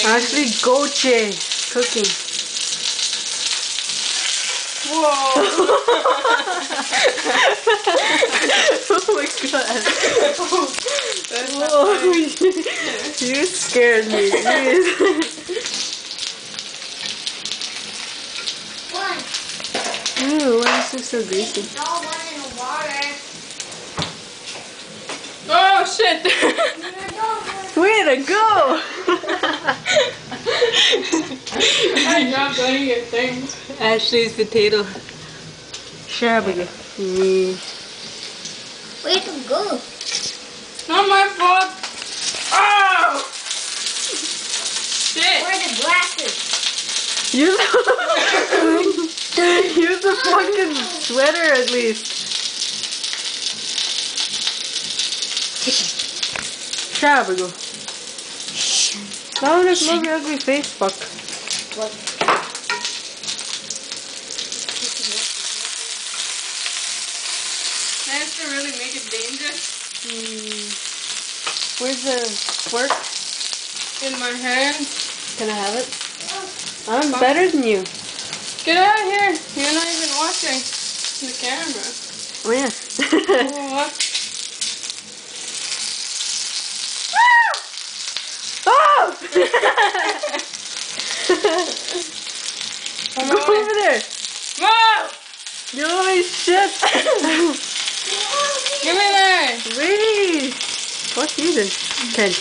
Actually, Goche cooking. Whoa! Oh my god. Whoa. You scared me, jeez. Ew, why is this so greasy? Oh shit! Way to go! I dropped any of your things. Ashley's potato. Shabaga. Way to go. Not my fault. Oh! Shit! Where are the glasses? Use use the fucking sweater at least. Shabaga. Now look, love your ugly face, fuck. What? That's to really make it dangerous. Where's the fork? In my hand. Can I have it? I'm better than you. Get out of here! You're not even watching the camera. Oh yeah. Oh, what? Oh! Come Go on. over there. Whoa! You holy shit. Give me that! Wait. Fuck you then. Can't